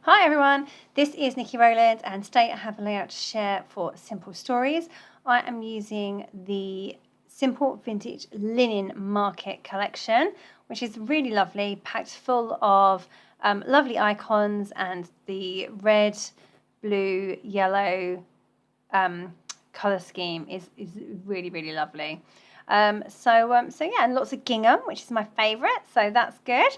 Hi everyone, this is Nikki Rowland and today I have a layout to share for Simple Stories. I am using the Simple Vintage Linen Market collection, which is really lovely, packed full of lovely icons, and the red, blue, yellow colour scheme is really lovely. So yeah, and lots of gingham, which is my favourite, so that's good.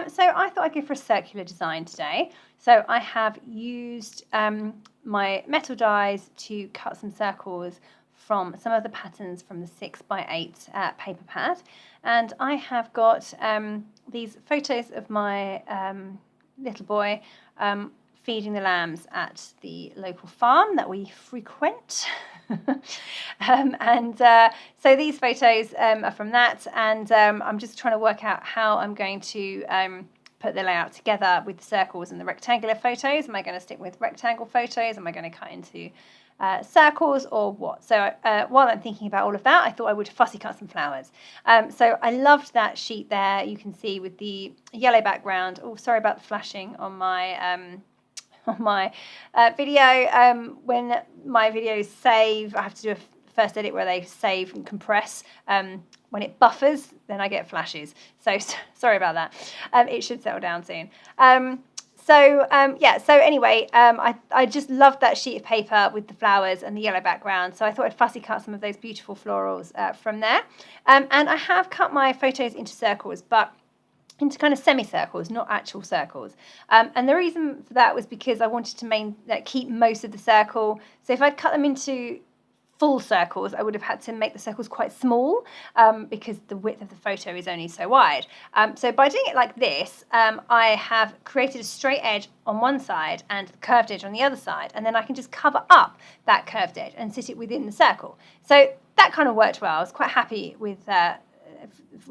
So I thought I'd go for a circular design today. So I have used my metal dies to cut some circles from some of the patterns from the 6x8 paper pad, and I have got these photos of my little boy feeding the lambs at the local farm that we frequent. So these photos are from that, and I'm just trying to work out how I'm going to put the layout together with the circles and the rectangular photos. Am I going to stick with rectangle photos? Am I going to cut into circles or what? So while I'm thinking about all of that, I thought I would fussy cut some flowers. So I loved that sheet there. You can see with the yellow background. Oh, sorry about the flashing on my video. When my videos save, I have to do a first edit where they save and compress. When it buffers, then I get flashes. So sorry about that. It should settle down soon. Yeah, so anyway, I just loved that sheet of paper with the flowers and the yellow background. So I thought I'd fussy cut some of those beautiful florals from there. And I have cut my photos into circles, but into kind of semicircles, not actual circles. And the reason for that was because I wanted to keep most of the circle. So if I'd cut them into full circles, I would have had to make the circles quite small because the width of the photo is only so wide. So by doing it like this, I have created a straight edge on one side and the curved edge on the other side, and then I can just cover up that curved edge and sit it within the circle. So that kind of worked well. I was quite happy with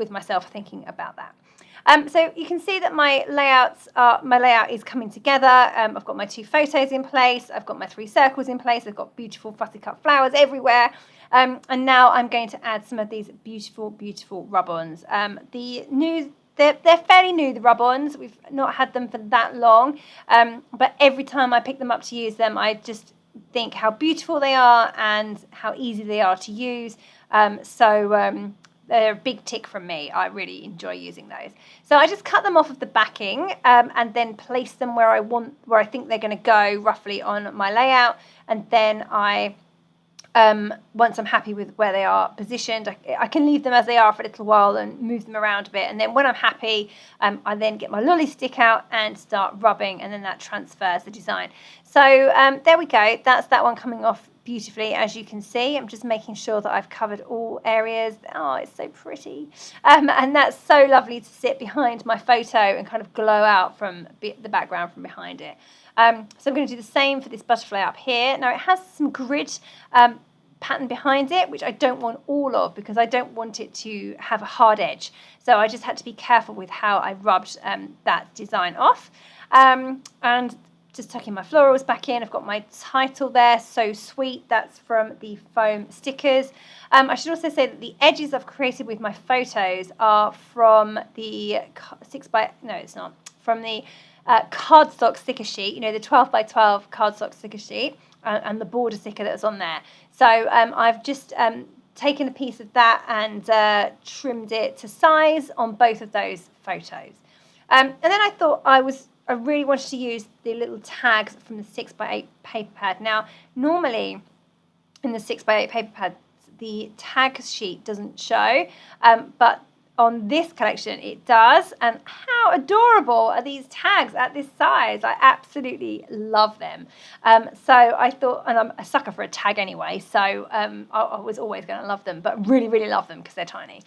myself thinking about that. So you can see that my layout is coming together. I've got my two photos in place. I've got my three circles in place. I've got beautiful fussy cut flowers everywhere. And now I'm going to add some of these beautiful rub-ons. They're fairly new, the rub-ons. We've not had them for that long. But every time I pick them up to use them, I just think how beautiful they are and how easy they are to use. They're a big tick from me. I really enjoy using those. So I just cut them off of the backing and then place them where I think they're going to go roughly on my layout. And then once I'm happy with where they are positioned, I can leave them as they are for a little while and move them around a bit. And then when I'm happy, I then get my lolly stick out and start rubbing, and then that transfers the design. So there we go. That's that one coming off beautifully, as you can see. I'm just making sure that I've covered all areas. Oh, it's so pretty. And that's so lovely to sit behind my photo and kind of glow out from the background from behind it. So I'm going to do the same for this butterfly up here. Now it has some grid pattern behind it, which I don't want all of because I don't want it to have a hard edge. So I just had to be careful with how I rubbed that design off. And just tucking my florals back in. I've got my title there, So Sweet. That's from the foam stickers. I should also say that the edges I've created with my photos are from the from the cardstock sticker sheet, the 12x12 cardstock sticker sheet and the border sticker that was on there. So I've just taken a piece of that and trimmed it to size on both of those photos. And then I thought I really wanted to use the little tags from the 6x8 paper pad. Now, normally in the 6x8 paper pads, the tag sheet doesn't show, but on this collection it does. And how adorable are these tags at this size? I absolutely love them. So I thought, and I'm a sucker for a tag anyway, so I was always going to love them, but really love them because they're tiny.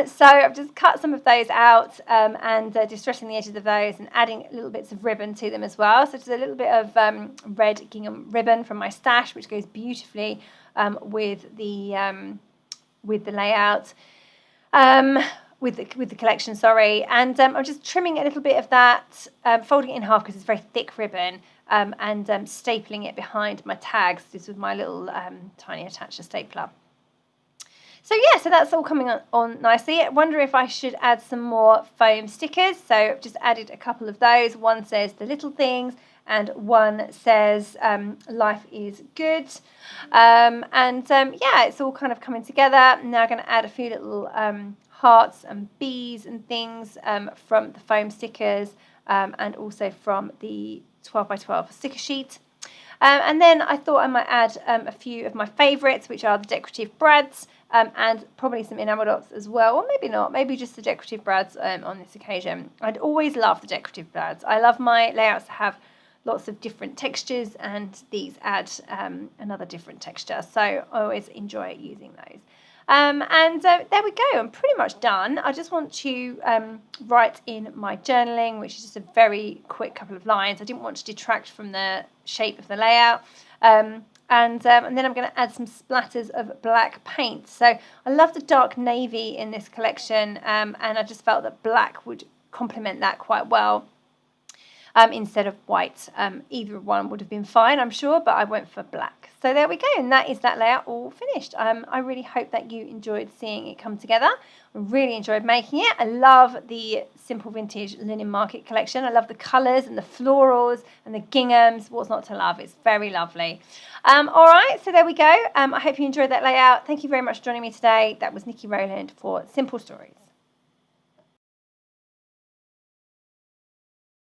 So I've just cut some of those out and distressing the edges of those and adding little bits of ribbon to them as well. So just a little bit of red gingham ribbon from my stash, which goes beautifully with the layout. With the collection, sorry, and I'm just trimming a little bit of that, folding it in half because it's very thick ribbon, and stapling it behind my tags just with my little tiny attacher stapler. So yeah, so that's all coming on nicely. I wonder if I should add some more foam stickers. So I've just added a couple of those. One says the little things and one says life is good. Yeah, it's all kind of coming together. Now I'm going to add a few little hearts and bees and things from the foam stickers and also from the 12 by 12 sticker sheet. And then I thought I might add a few of my favourites, which are the decorative brads and probably some enamel dots as well, or maybe not, maybe just the decorative brads on this occasion. I'd always love the decorative brads. I love my layouts to have lots of different textures, and these add another different texture, so I always enjoy using those. There we go, I'm pretty much done. I just want to write in my journaling, which is just a very quick couple of lines. I didn't want to detract from the shape of the layout. And then I'm going to add some splatters of black paint. So I love the dark navy in this collection, and I just felt that black would complement that quite well. Instead of white. Either one would have been fine, I'm sure, but I went for black. So there we go, and that is that layout all finished. I really hope that you enjoyed seeing it come together. I really enjoyed making it. I love the Simple Vintage Linen Market collection. I love the colours and the florals and the ginghams. What's not to love? It's very lovely. All right, so there we go. I hope you enjoyed that layout. Thank you very much for joining me today. That was Nikki Rowland for Simple Stories.